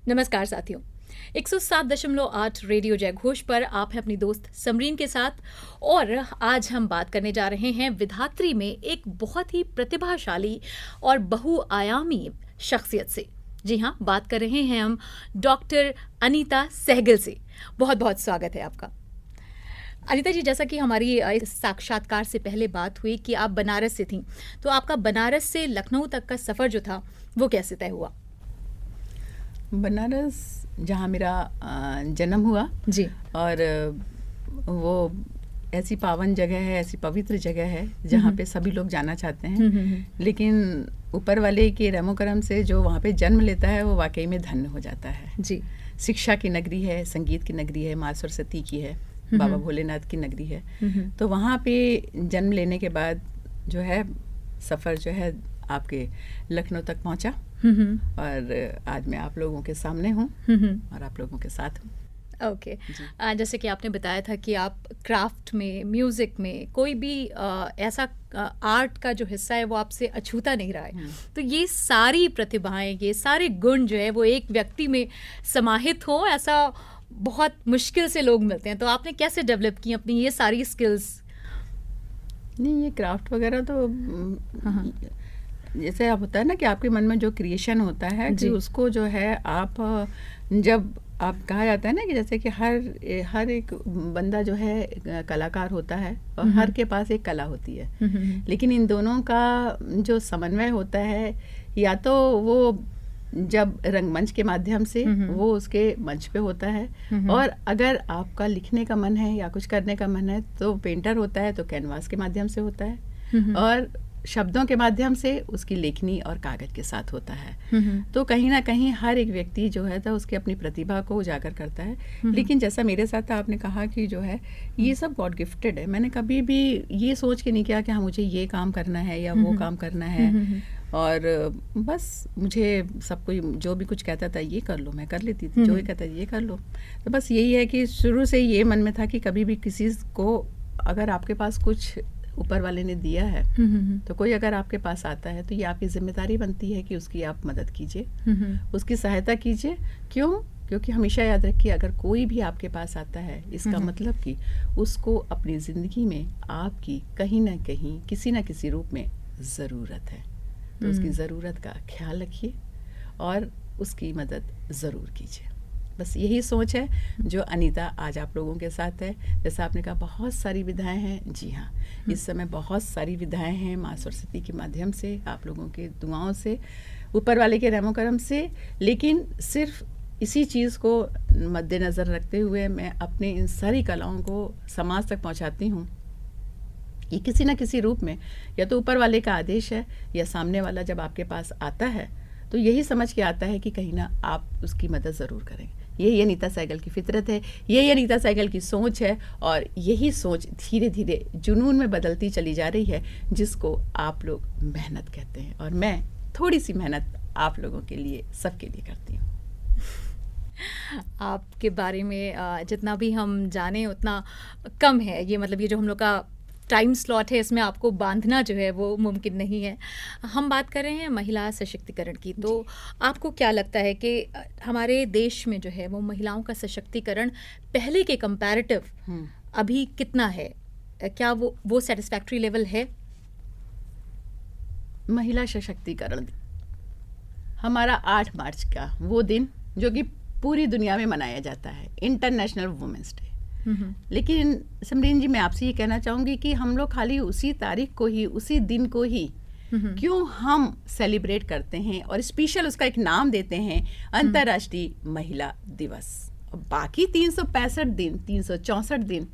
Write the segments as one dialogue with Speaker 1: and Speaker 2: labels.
Speaker 1: नमस्कार साथियों, 107.8 रेडियो जयघोष पर आप हैं अपनी दोस्त समरीन के साथ। और आज हम बात करने जा रहे हैं विधात्री में एक बहुत ही प्रतिभाशाली और बहुआयामी शख्सियत से। जी हाँ, बात कर रहे हैं हम डॉक्टर अनीता सहगल से। बहुत बहुत स्वागत है आपका। अनीता जी, जैसा कि हमारी इस साक्षात्कार से पहले बात हुई कि आप बनारस से थीं, तो आपका बनारस से लखनऊ तक का सफ़र जो था वो कैसे तय हुआ?
Speaker 2: बनारस जहाँ मेरा जन्म हुआ
Speaker 1: जी।
Speaker 2: और वो ऐसी पावन जगह है, ऐसी पवित्र जगह है जहाँ पे सभी लोग जाना चाहते हैं। लेकिन ऊपर वाले के रहमो करम से जो वहाँ पे जन्म लेता है वो वाकई में धन्य हो जाता है।
Speaker 1: जी।
Speaker 2: शिक्षा की नगरी है, संगीत की नगरी है, माँ सरस्वती की है, बाबा भोलेनाथ की नगरी है। तो वहाँ पे जन्म लेने के बाद जो है सफ़र जो है आपके लखनऊ तक पहुँचा और आज मैं आप लोगों के सामने हूँ और आप लोगों के साथ हूँ।
Speaker 1: ओके। जैसे कि आपने बताया था कि आप क्राफ्ट में, म्यूज़िक में कोई भी ऐसा आर्ट का जो हिस्सा है वो आपसे अछूता नहीं रहा है। तो ये सारी प्रतिभाएं, ये सारे गुण जो है वो एक व्यक्ति में समाहित हो, ऐसा बहुत मुश्किल से लोग मिलते हैं। तो आपने कैसे डेवलप की अपनी ये सारी स्किल्स?
Speaker 2: नहीं, ये क्राफ्ट वगैरह तो जैसे आप होता है ना कि आपके मन में जो क्रिएशन होता है कि उसको जो है आप जब आप कहा जाता है ना कि जैसे कि हर एक बंदा जो है कलाकार होता है और हर के पास एक कला होती है। लेकिन इन दोनों का जो समन्वय होता है, या तो वो जब रंगमंच के माध्यम से वो उसके मंच पे होता है, और अगर आपका लिखने का मन है या कुछ करने का मन है तो पेंटर होता है तो कैनवास के माध्यम से होता है, और शब्दों के माध्यम से उसकी लेखनी और कागज के साथ होता है। तो कहीं ना कहीं हर एक व्यक्ति जो है तो उसकी अपनी प्रतिभा को उजागर करता है। लेकिन जैसा मेरे साथ आपने कहा कि जो है ये सब गॉड गिफ्टेड है। मैंने कभी भी ये सोच के नहीं किया कि हाँ मुझे ये काम करना है या वो काम करना है, और बस मुझे सब कोई जो भी कुछ कहता था ये कर लो, मैं कर लेती थी। जो ये कहता ये कर लो। तो बस यही है कि शुरू से ये मन में था कि कभी भी किसी को अगर आपके पास कुछ ऊपर वाले ने दिया है तो कोई अगर आपके पास आता है तो ये आपकी जिम्मेदारी बनती है कि उसकी आप मदद कीजिए, उसकी सहायता कीजिए। क्यों? क्योंकि हमेशा याद रखिए, अगर कोई भी आपके पास आता है इसका मतलब कि उसको अपनी ज़िंदगी में आपकी कहीं ना कहीं किसी ना किसी रूप में ज़रूरत है। तो उसकी ज़रूरत का ख्याल रखिए और उसकी मदद ज़रूर कीजिए। बस यही सोच है जो अनीता आज आप लोगों के साथ है। जैसा आपने कहा बहुत सारी विधाएं हैं। जी हाँ, इस समय बहुत सारी विधाएं हैं माँ सरस्वती के माध्यम से, आप लोगों के दुआओं से, ऊपर वाले के रहमो करम से। लेकिन सिर्फ इसी चीज़ को मद्देनज़र रखते हुए मैं अपने इन सारी कलाओं को समाज तक पहुँचाती हूँ। ये किसी न किसी रूप में या तो ऊपर वाले का आदेश है, या सामने वाला जब आपके पास आता है तो यही समझ के आता है कि कहीं ना आप उसकी मदद ज़रूर करें। यही अनीता सहगल की फितरत है, यही अनीता सहगल की सोच है, और यही सोच धीरे धीरे जुनून में बदलती चली जा रही है, जिसको आप लोग मेहनत कहते हैं। और मैं थोड़ी सी मेहनत आप लोगों के लिए, सबके लिए करती हूँ।
Speaker 1: आपके बारे में जितना भी हम जाने उतना कम है। ये मतलब ये जो हम लोग का टाइम स्लॉट है इसमें आपको बांधना जो है वो मुमकिन नहीं है। हम बात कर रहे हैं महिला सशक्तिकरण की। तो आपको क्या लगता है कि हमारे देश में जो है वो महिलाओं का सशक्तिकरण पहले के कंपैरेटिव अभी कितना है? क्या वो सेटिस्फैक्ट्री लेवल है?
Speaker 2: महिला सशक्तिकरण हमारा 8 मार्च का वो दिन जो कि पूरी दुनिया में मनाया जाता है, इंटरनेशनल वुमेन्स डे। लेकिन समरीन जी, मैं आपसे ये कहना चाहूँगी कि हम लोग खाली उसी तारीख को ही, उसी दिन को ही क्यों हम सेलिब्रेट करते हैं और स्पेशल उसका एक नाम देते हैं अंतर्राष्ट्रीय महिला दिवस। और बाकी 365 दिन, 364 दिन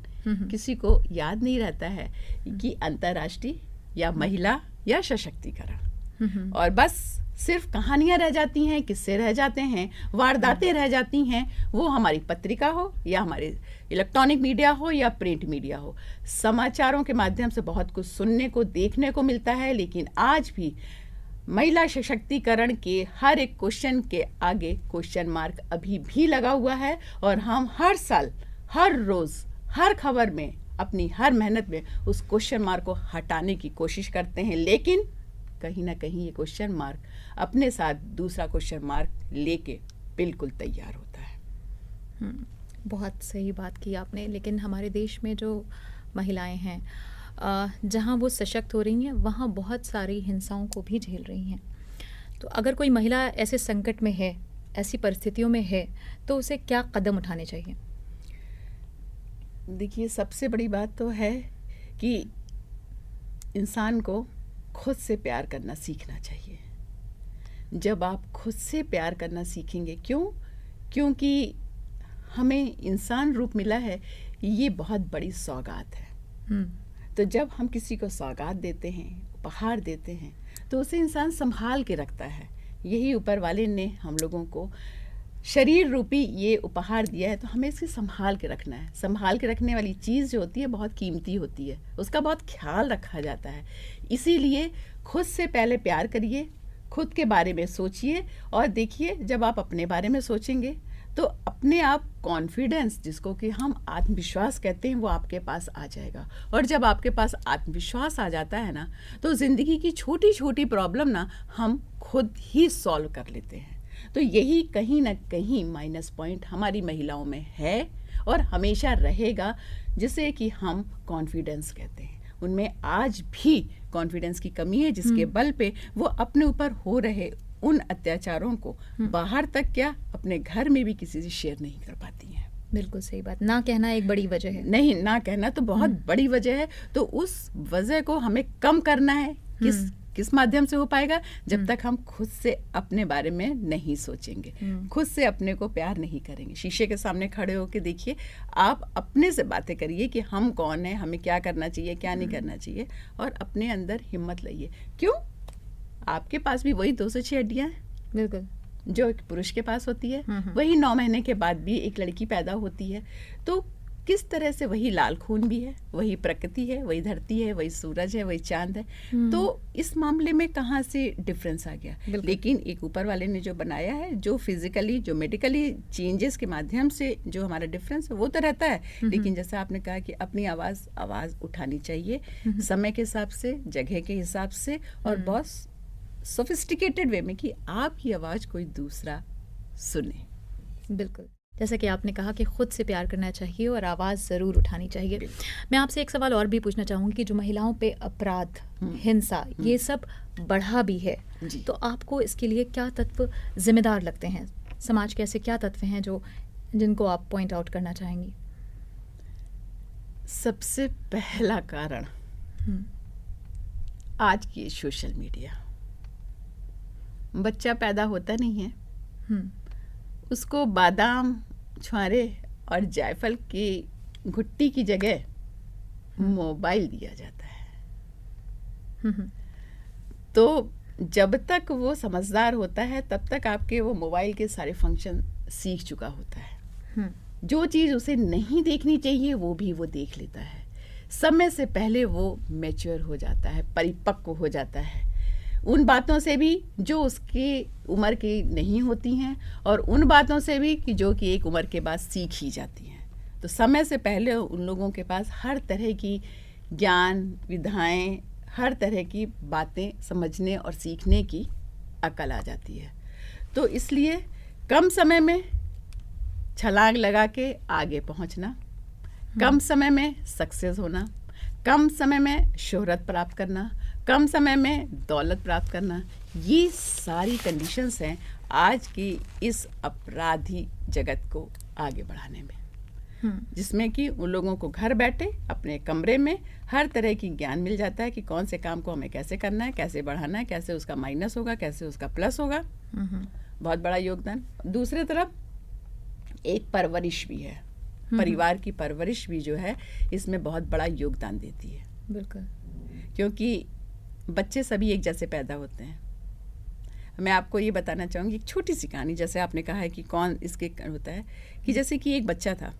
Speaker 2: किसी को याद नहीं रहता है कि अंतर्राष्ट्रीय या महिला या सशक्तिकरण। और बस सिर्फ कहानियाँ रह जाती हैं, किस्से रह जाते हैं, वारदातें रह जाती हैं। वो हमारी पत्रिका हो या हमारे इलेक्ट्रॉनिक मीडिया हो या प्रिंट मीडिया हो, समाचारों के माध्यम से बहुत कुछ सुनने को, देखने को मिलता है। लेकिन आज भी महिला सशक्तिकरण के हर एक क्वेश्चन के आगे क्वेश्चन मार्क अभी भी लगा हुआ है, और हम हर साल, हर रोज़, हर खबर में, अपनी हर मेहनत में उस क्वेश्चन मार्क को हटाने की कोशिश करते हैं। लेकिन कहीं ना कहीं ये क्वेश्चन मार्क अपने साथ दूसरा क्वेश्चन मार्क लेके बिल्कुल तैयार होता है।
Speaker 1: बहुत सही बात की आपने। लेकिन हमारे देश में जो महिलाएं हैं, जहाँ वो सशक्त हो रही हैं, वहाँ बहुत सारी हिंसाओं को भी झेल रही हैं। तो अगर कोई महिला ऐसे संकट में है, ऐसी परिस्थितियों में है, तो उसे क्या कदम उठाने चाहिए?
Speaker 2: देखिए, सबसे बड़ी बात तो है कि इंसान को खुद से प्यार करना सीखना चाहिए। जब आप खुद से प्यार करना सीखेंगे, क्योंकि हमें इंसान रूप मिला है, ये बहुत बड़ी सौगात है। तो जब हम किसी को सौगात देते हैं, उपहार देते हैं, तो उसे इंसान संभाल के रखता है। यही ऊपर वाले ने हम लोगों को शरीर रूपी ये उपहार दिया है, तो हमें इसे संभाल के रखना है। संभाल के रखने वाली चीज़ जो होती है बहुत कीमती होती है, उसका बहुत ख्याल रखा जाता है। इसीलिए खुद से पहले प्यार करिए, खुद के बारे में सोचिए, और देखिए जब आप अपने बारे में सोचेंगे तो अपने आप कॉन्फिडेंस, जिसको कि हम आत्मविश्वास कहते हैं, वो आपके पास आ जाएगा। और जब आपके पास आत्मविश्वास आ जाता है ना, तो ज़िंदगी की छोटी छोटी प्रॉब्लम ना हम खुद ही सॉल्व कर लेते हैं। तो यही कहीं ना कहीं माइनस पॉइंट हमारी महिलाओं में है और हमेशा रहेगा, जिसे कि हम कॉन्फिडेंस कहते हैं। उनमें आज भी कॉन्फिडेंस की कमी है, जिसके बल पे वो अपने ऊपर हो रहे उन अत्याचारों को बाहर तक क्या, अपने घर में भी किसी से शेयर नहीं कर पाती हैं।
Speaker 1: बिल्कुल सही बात। ना कहना एक बड़ी वजह है।
Speaker 2: नहीं, ना कहना तो बहुत बड़ी वजह है। तो उस वजह को हमें कम करना है। किस माध्यम से हो पाएगा? जब तक हम खुद से अपने बारे में नहीं सोचेंगे, खुद से अपने को प्यार नहीं करेंगे। शीशे के सामने खड़े होकर देखिए, आप अपने से बातें करिए कि हम कौन है, हमें क्या करना चाहिए, क्या नहीं करना चाहिए, और अपने अंदर हिम्मत लाइए। क्यों? आपके पास भी वही 206 हड्डियां हैं,
Speaker 1: बिल्कुल,
Speaker 2: जो एक पुरुष के पास होती है। वही 9 महीने के बाद भी एक लड़की पैदा होती है। तो किस तरह से वही लाल खून भी है, वही प्रकृति है, वही धरती है, वही सूरज है, वही चांद है। तो इस मामले में कहाँ से डिफरेंस आ गया? लेकिन एक ऊपर वाले ने जो बनाया है, जो फिजिकली, जो मेडिकली चेंजेस के माध्यम से जो हमारा डिफरेंस है, वो तो रहता है। लेकिन जैसा आपने कहा कि अपनी आवाज़ उठानी चाहिए, समय के हिसाब से, जगह के हिसाब से, और बहुत सोफिस्टिकेटेड वे में, कि आपकी आवाज़ कोई दूसरा सुने।
Speaker 1: बिल्कुल, जैसा कि आपने कहा कि खुद से प्यार करना चाहिए और आवाज़ ज़रूर उठानी चाहिए। मैं आपसे एक सवाल और भी पूछना चाहूँगी कि जो महिलाओं पे अपराध, हिंसा, ये सब बढ़ा भी है, तो आपको इसके लिए क्या तत्व जिम्मेदार लगते हैं? समाज के ऐसे क्या तत्व हैं जिनको आप पॉइंट आउट करना चाहेंगी?
Speaker 2: सबसे पहला कारण आज की सोशल मीडिया। बच्चा पैदा होता नहीं है, उसको बादाम, छुआरे और जायफल की घुट्टी की जगह मोबाइल दिया जाता है। तो जब तक वो समझदार होता है, तब तक आपके वो मोबाइल के सारे फंक्शन सीख चुका होता है। जो चीज़ उसे नहीं देखनी चाहिए वो भी वो देख लेता है। समय से पहले वो मैच्योर हो जाता है, परिपक्व हो जाता है, उन बातों से भी जो उसकी उम्र की नहीं होती हैं, और उन बातों से भी कि जो कि एक उम्र के बाद सीख ही जाती हैं। तो समय से पहले उन लोगों के पास हर तरह की ज्ञान, विधाएं, हर तरह की बातें समझने और सीखने की अकल आ जाती है। तो इसलिए कम समय में छलांग लगा के आगे पहुंचना, कम समय में सक्सेस होना, कम समय में शोहरत प्राप्त करना, कम समय में दौलत प्राप्त करना, ये सारी कंडीशंस हैं आज की इस अपराधी जगत को आगे बढ़ाने में, जिसमें कि उन लोगों को घर बैठे अपने कमरे में हर तरह की ज्ञान मिल जाता है कि कौन से काम को हमें कैसे करना है, कैसे बढ़ाना है, कैसे उसका माइनस होगा, कैसे उसका प्लस होगा। बहुत बड़ा योगदान। दूसरी तरफ एक परवरिश भी है, परिवार की परवरिश भी जो है इसमें बहुत बड़ा योगदान देती है।
Speaker 1: बिल्कुल,
Speaker 2: क्योंकि बच्चे सभी एक जैसे पैदा होते हैं। मैं आपको ये बताना चाहूँगी एक छोटी सी कहानी। जैसे आपने कहा है कि कौन इसके होता है, कि जैसे कि एक बच्चा था,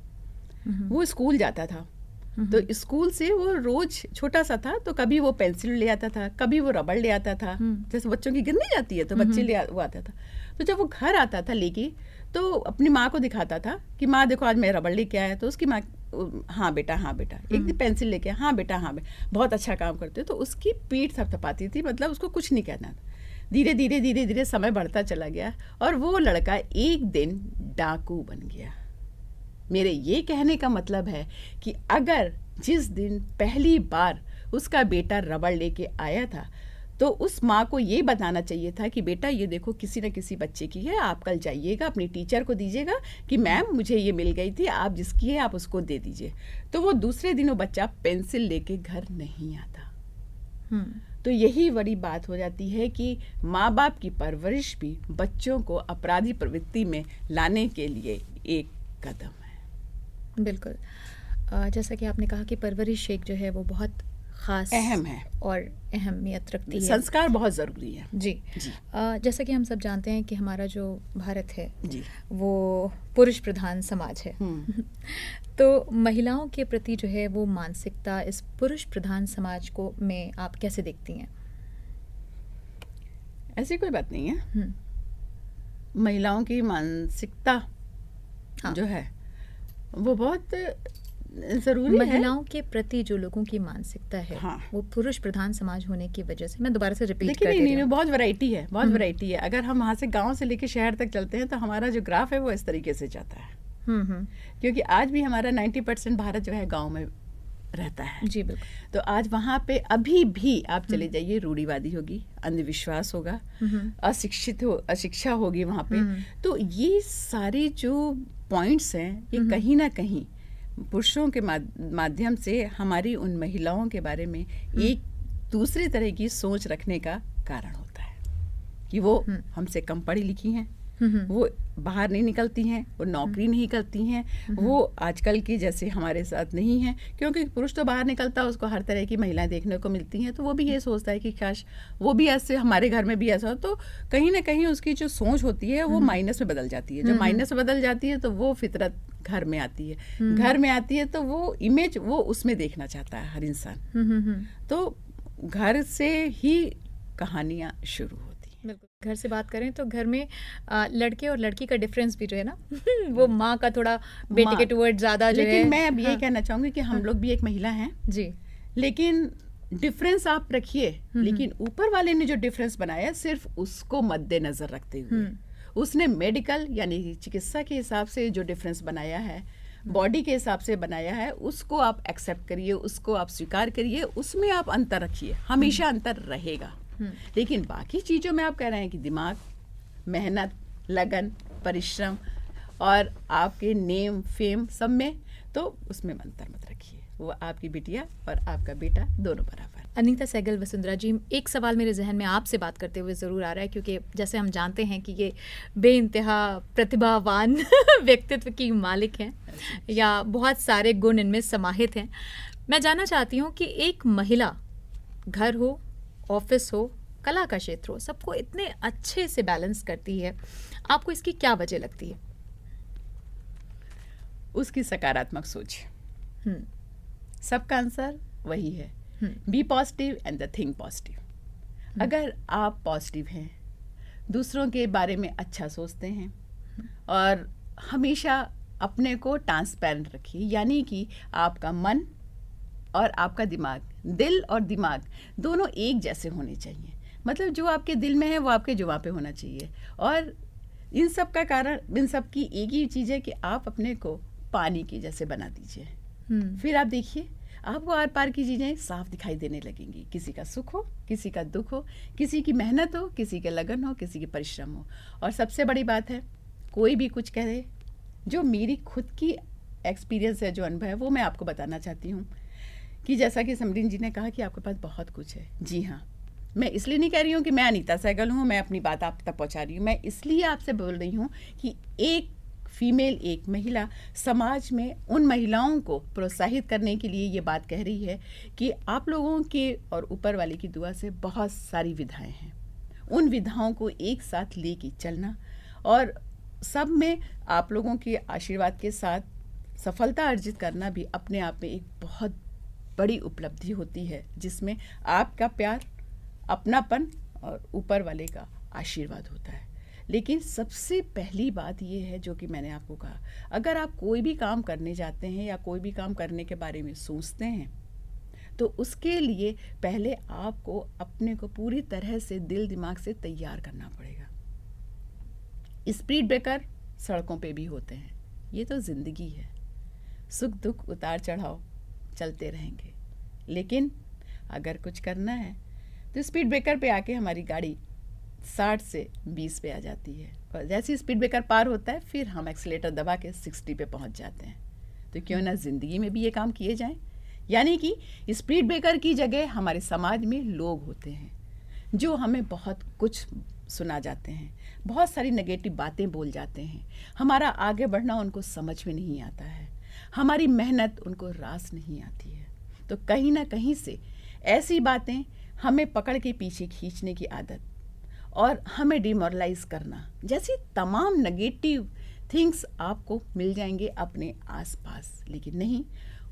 Speaker 2: वो स्कूल जाता था, तो स्कूल से वो रोज छोटा सा था, तो कभी वो पेंसिल ले आता था, कभी वो रबड़ ले आता था। जैसे बच्चों की गिर नहीं जाती है तो बच्चे वो आता था। तो जब वो घर आता था लेके, तो अपनी माँ को दिखाता था कि माँ देखो आज मैं रबड़ लेके आया। तो उसकी माँ, हाँ बेटा, हाँ बेटा, एक दिन पेंसिल लेके, हाँ बेटा, हाँ बेटा, बहुत अच्छा काम करते हो। तो उसकी पीठ थपथपाती थी, मतलब उसको कुछ नहीं कहना था। धीरे धीरे धीरे धीरे समय बढ़ता चला गया और वो लड़का एक दिन डाकू बन गया। मेरे ये कहने का मतलब है कि अगर जिस दिन पहली बार उसका बेटा रबड़ लेके आया था तो उस माँ को ये बताना चाहिए था कि बेटा ये देखो किसी न किसी बच्चे की है, आप कल जाइएगा अपनी टीचर को दीजिएगा कि मैम मुझे ये मिल गई थी, आप जिसकी है आप उसको दे दीजिए। तो वो दूसरे दिन वो बच्चा पेंसिल लेके घर नहीं आता। तो यही बड़ी बात हो जाती है कि माँ बाप की परवरिश भी बच्चों को अपराधी प्रवृत्ति में लाने के लिए एक कदम है।
Speaker 1: बिल्कुल, जैसा कि आपने कहा कि परवरिश एक जो है वो बहुत खास
Speaker 2: अहम है
Speaker 1: और अहमियत रखती है,
Speaker 2: संस्कार बहुत ज़रूरी है।
Speaker 1: जी, जी। जैसा कि हम सब जानते हैं कि हमारा जो भारत है
Speaker 2: जी
Speaker 1: वो पुरुष प्रधान समाज है। तो महिलाओं के प्रति जो है वो मानसिकता इस पुरुष प्रधान समाज को में आप कैसे देखती हैं?
Speaker 2: ऐसी कोई बात नहीं है। महिलाओं की मानसिकता जो है वो बहुत जरूरी है।
Speaker 1: महिलाओं के प्रति जो लोगों की मानसिकता है वो पुरुष प्रधान समाज होने की वजह से, मैं दोबारा से रिपीट कर रही हूँ,
Speaker 2: बहुत वैरायटी है, बहुत वैरायटी है। अगर हम वहाँ से गांव से लेके शहर तक चलते हैं तो हमारा जो ग्राफ है वो इस तरीके से जाता है। क्योंकि आज भी हमारा 90% भारत जो है गाँव में रहता है।
Speaker 1: जी बिल्कुल।
Speaker 2: तो आज वहाँ पे अभी भी आप चले जाइए, रूढ़िवादी होगी, अंधविश्वास होगा, अशिक्षा होगी वहाँ पे। तो ये सारे जो पॉइंट्स हैं ये कहीं ना कहीं पुरुषों के माध्यम से हमारी उन महिलाओं के बारे में एक दूसरे तरह की सोच रखने का कारण होता है कि वो हमसे कम पढ़ी लिखी हैं, वो बाहर नहीं निकलती हैं, वो नौकरी नहीं करती हैं, वो आजकल की जैसे हमारे साथ नहीं हैं। क्योंकि पुरुष तो बाहर निकलता है, उसको हर तरह की महिलाएं देखने को मिलती हैं, तो वो भी ये सोचता है कि काश वो भी ऐसे हमारे घर में भी ऐसा हो। तो कहीं ना कहीं उसकी जो सोच होती है वो माइनस में बदल जाती है। जब माइनस में बदल जाती है तो वो फितरत घर में आती है। घर में आती है तो वो इमेज वो उसमें देखना चाहता है हर इंसान। तो घर से ही कहानियाँ शुरू होती हैं।
Speaker 1: बिल्कुल, घर से बात करें तो घर में लड़के और लड़की का डिफरेंस भी जो है ना वो माँ का थोड़ा बेटे के टुवर्ड ज्यादा जो है।
Speaker 2: लेकिन मैं अब यही कहना चाहूंगी कि हम लोग भी एक महिला हैं
Speaker 1: जी,
Speaker 2: लेकिन डिफरेंस आप रखिए, लेकिन ऊपर वाले ने जो डिफरेंस बनाया सिर्फ उसको मद्देनजर रखते हुए उसने मेडिकल यानी चिकित्सा के हिसाब से जो डिफरेंस बनाया है, बॉडी के हिसाब से बनाया है, उसको आप एक्सेप्ट करिए, उसको आप स्वीकार करिए, उसमें आप अंतर रखिए, हमेशा अंतर रहेगा। लेकिन बाकी चीज़ों में आप कह रहे हैं कि दिमाग, मेहनत, लगन, परिश्रम और आपके नेम फेम सब में, तो उसमें अंतर मत रखिए। वो आपकी बिटिया और आपका बेटा दोनों बराबर।
Speaker 1: अनीता सहगल वसुंधरा जी, एक सवाल मेरे जहन में आपसे बात करते हुए ज़रूर आ रहा है, क्योंकि जैसे हम जानते हैं कि ये बेइंतहा प्रतिभावान व्यक्तित्व की मालिक हैं या बहुत सारे गुण इनमें समाहित हैं। मैं जानना चाहती हूँ कि एक महिला घर हो, ऑफिस हो, कला का क्षेत्र हो, सबको इतने अच्छे से बैलेंस करती है, आपको इसकी क्या वजह लगती है?
Speaker 2: उसकी सकारात्मक सोच। सबका आंसर वही है, be positive and the think positive. अगर आप पॉजिटिव हैं, दूसरों के बारे में अच्छा सोचते हैं और हमेशा अपने को ट्रांसपेरेंट रखिए, यानी कि आपका मन और आपका दिमाग, दिल और दिमाग दोनों एक जैसे होने चाहिए। मतलब जो आपके दिल में है वो आपके जुबान पे होना चाहिए। और इन सब का कारण, इन सब की एक ही चीज़ है कि आप अपने को पानी के जैसे बना दीजिए। फिर आप देखिए आपको आर पार की चीज़ें साफ दिखाई देने लगेंगी। किसी का सुख हो, किसी का दुख हो, किसी की मेहनत हो, किसी के लगन हो, किसी की परिश्रम हो। और सबसे बड़ी बात है, कोई भी कुछ कहे, जो मेरी खुद की एक्सपीरियंस है, जो अनुभव है, वो मैं आपको बताना चाहती हूँ कि जैसा कि समरीन जी ने कहा कि आपके पास बहुत कुछ है। जी हाँ, मैं इसलिए नहीं कह रही हूँ कि मैं अनीता सहगल हूँ, मैं अपनी बात आप तक पहुँचा रही हूँ। मैं इसलिए आपसे बोल रही हूँ कि एक फीमेल, एक महिला समाज में उन महिलाओं को प्रोत्साहित करने के लिए ये बात कह रही है कि आप लोगों के और ऊपर वाले की दुआ से बहुत सारी विधाएं हैं, उन विधाओं को एक साथ लेके चलना और सब में आप लोगों के आशीर्वाद के साथ सफलता अर्जित करना भी अपने आप में एक बहुत बड़ी उपलब्धि होती है, जिसमें आपका प्यार, अपनापन और ऊपर वाले का आशीर्वाद होता है। लेकिन सबसे पहली बात ये है जो कि मैंने आपको कहा, अगर आप कोई भी काम करने जाते हैं या कोई भी काम करने के बारे में सोचते हैं तो उसके लिए पहले आपको अपने को पूरी तरह से दिल दिमाग से तैयार करना पड़ेगा। स्पीड ब्रेकर सड़कों पे भी होते हैं, ये तो ज़िंदगी है, सुख दुख उतार चढ़ाव चलते रहेंगे। लेकिन अगर कुछ करना है तो स्पीड ब्रेकर पे आके हमारी गाड़ी 60 से 20 पे आ जाती है, और जैसे ही स्पीड ब्रेकर पार होता है फिर हम एक्सीलेटर दबा के 60 पे पहुंच जाते हैं। तो क्यों ना ज़िंदगी में भी ये काम किए जाएं। यानी कि स्पीड ब्रेकर की जगह हमारे समाज में लोग होते हैं जो हमें बहुत कुछ सुना जाते हैं, बहुत सारी नेगेटिव बातें बोल जाते हैं, हमारा आगे बढ़ना उनको समझ में नहीं आता है, हमारी मेहनत उनको रास नहीं आती है। तो कहीं ना कहीं से ऐसी बातें हमें पकड़ के पीछे खींचने की आदत और हमें डिमोरलाइज करना जैसी तमाम नेगेटिव थिंग्स आपको मिल जाएंगे अपने आसपास। लेकिन नहीं,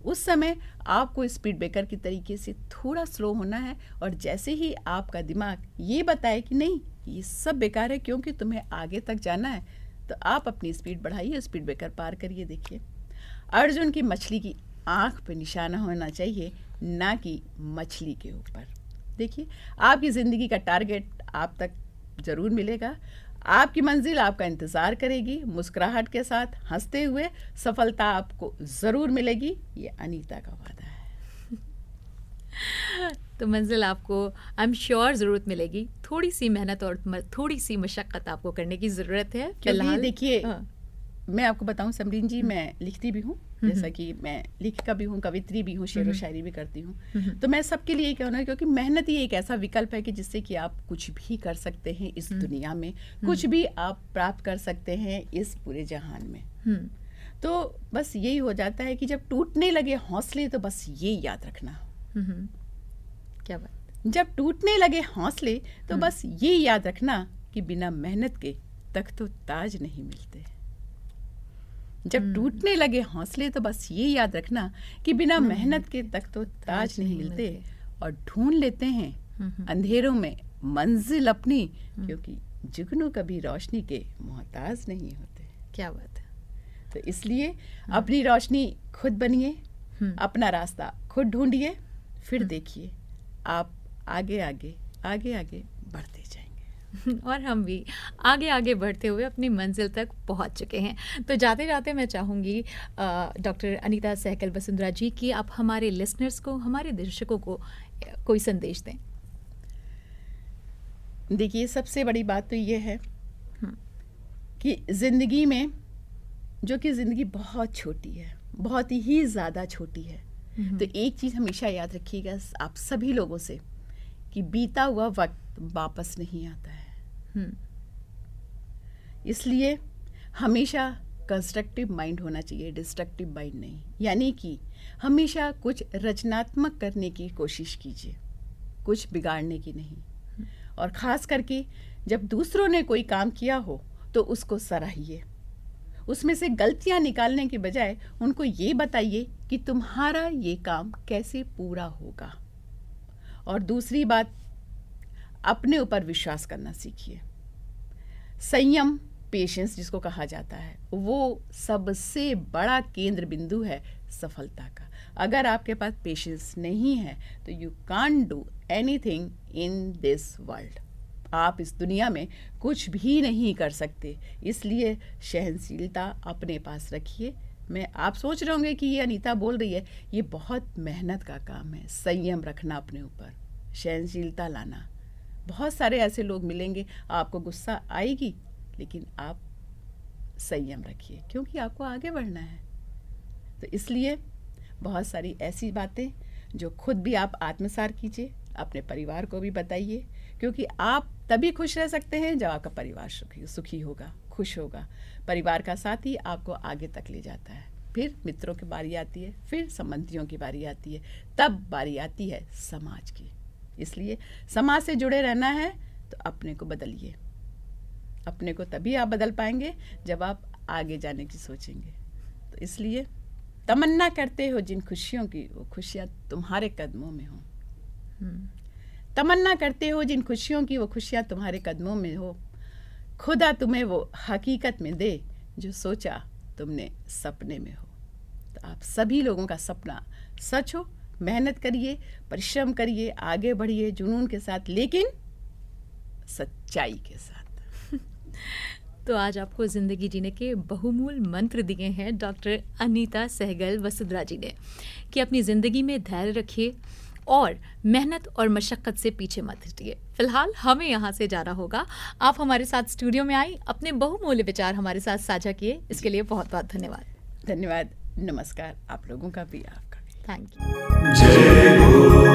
Speaker 2: उस समय आपको स्पीड ब्रेकर की तरीके से थोड़ा स्लो होना है, और जैसे ही आपका दिमाग ये बताए कि नहीं ये सब बेकार है क्योंकि तुम्हें आगे तक जाना है, तो आप अपनी स्पीड बढ़ाइए, स्पीड ब्रेकर पार करिए। देखिए, अर्जुन की मछली की आँख पे निशाना होना चाहिए, ना कि मछली के ऊपर। देखिए, आपकी ज़िंदगी का टारगेट आप तक ज़रूर मिलेगा, आपकी मंजिल आपका इंतज़ार करेगी, मुस्कुराहट के साथ हंसते हुए सफलता आपको ज़रूर मिलेगी, ये अनीता का वादा है।
Speaker 1: तो मंजिल आपको आई एम श्योर ज़रूरत मिलेगी, थोड़ी सी मेहनत और थोड़ी सी मशक्क़त आपको करने की ज़रूरत है।
Speaker 2: फिलहाल देखिए, मैं आपको बताऊं समरीन जी, मैं लिखती भी हूँ, जैसा कि मैं लेखिका भी हूँ, कवित्री भी हूँ, शेर व शायरी भी करती हूँ। तो मैं सबके लिए कहूँ ना, क्योंकि मेहनत ही एक ऐसा विकल्प है कि जिससे कि आप कुछ भी कर सकते हैं इस दुनिया में, कुछ भी आप प्राप्त कर सकते हैं इस पूरे जहान में। तो बस यही हो जाता है कि जब टूटने लगे हौसले तो बस ये याद रखना।
Speaker 1: क्या बात।
Speaker 2: जब टूटने लगे हौसले तो बस ये याद रखना कि बिना मेहनत के तख्तो ताज नहीं मिलते। जब टूटने लगे हौसले तो बस ये याद रखना कि बिना मेहनत के तख्तो ताज नहीं मिलते, और ढूंढ लेते हैं अंधेरों में मंजिल अपनी, क्योंकि जुगनू कभी रोशनी के मोहताज नहीं होते।
Speaker 1: क्या बात है।
Speaker 2: तो इसलिए अपनी रोशनी खुद बनिए, अपना रास्ता खुद ढूंढिए, फिर देखिए आप आगे आगे आगे आगे बढ़ते जाएंगे।
Speaker 1: और हम भी आगे आगे बढ़ते हुए अपनी मंजिल तक पहुंच चुके हैं। तो जाते जाते मैं चाहूँगी डॉक्टर अनीता सहगल वसुंधरा जी कि आप हमारे लिसनर्स को, हमारे दर्शकों को कोई संदेश दें।
Speaker 2: देखिए, सबसे बड़ी बात तो ये है कि ज़िंदगी में, जो कि ज़िंदगी बहुत छोटी है, बहुत ही ज़्यादा छोटी है, तो एक चीज़ हमेशा याद रखिएगा आप सभी लोगों से कि बीता हुआ वक्त वापस नहीं आता है। इसलिए हमेशा कंस्ट्रक्टिव माइंड होना चाहिए, डिस्ट्रक्टिव माइंड नहीं। यानी कि हमेशा कुछ रचनात्मक करने की कोशिश कीजिए, कुछ बिगाड़ने की नहीं। और ख़ास करके जब दूसरों ने कोई काम किया हो तो उसको सराहिए, उसमें से गलतियां निकालने के बजाय उनको ये बताइए कि तुम्हारा ये काम कैसे पूरा होगा। और दूसरी बात, अपने ऊपर विश्वास करना सीखिए। संयम, पेशेंस जिसको कहा जाता है, वो सबसे बड़ा केंद्र बिंदु है सफलता का। अगर आपके पास पेशेंस नहीं है तो you can't do anything in this world. आप इस दुनिया में कुछ भी नहीं कर सकते। इसलिए सहनशीलता अपने पास रखिए। मैं आप सोच रहे होंगे कि ये अनीता बोल रही है, ये बहुत मेहनत का काम है, संयम रखना अपने ऊपर, सहनशीलता लाना। बहुत सारे ऐसे लोग मिलेंगे, आपको गुस्सा आएगी, लेकिन आप संयम रखिए क्योंकि आपको आगे बढ़ना है। तो इसलिए बहुत सारी ऐसी बातें जो खुद भी आप आत्मसात कीजिए, अपने परिवार को भी बताइए, क्योंकि आप तभी खुश रह सकते हैं जब आपका परिवार सुखी होगा, खुश होगा। परिवार का साथ ही आपको आगे तक ले जाता है। फिर मित्रों की बारी आती है, फिर संबंधियों की बारी आती है, तब बारी आती है समाज की। इसलिए समाज से जुड़े रहना है तो अपने को बदलिए। अपने को तभी आप बदल पाएंगे जब आप आगे जाने की सोचेंगे। तो इसलिए तमन्ना करते हो जिन खुशियों की, वो खुशियाँ तुम्हारे कदमों में हो। तमन्ना करते हो जिन खुशियों की, वो खुशियाँ तुम्हारे कदमों में हो। खुदा तुम्हें वो हकीकत में दे जो सोचा तुमने सपने में हो। तो आप सभी लोगों का सपना सच हो, मेहनत करिए, परिश्रम करिए, आगे बढ़िए जुनून के साथ, लेकिन सच्चाई के साथ।
Speaker 1: तो आज आपको ज़िंदगी जीने के बहुमूल मंत्र दिए हैं डॉक्टर अनीता सहगल वसुंधरा जी ने, कि अपनी ज़िंदगी में धैर्य रखिए और मेहनत और मशक्क़त से पीछे मत हटिए। फिलहाल हमें यहाँ से जाना होगा। आप हमारे साथ स्टूडियो में आई, अपने बहुमूल्य विचार हमारे साथ साझा किए, इसके लिए बहुत बहुत धन्यवाद।
Speaker 2: धन्यवाद, नमस्कार आप लोगों का भी, आपका भी।
Speaker 1: Thank you.
Speaker 3: जय हो।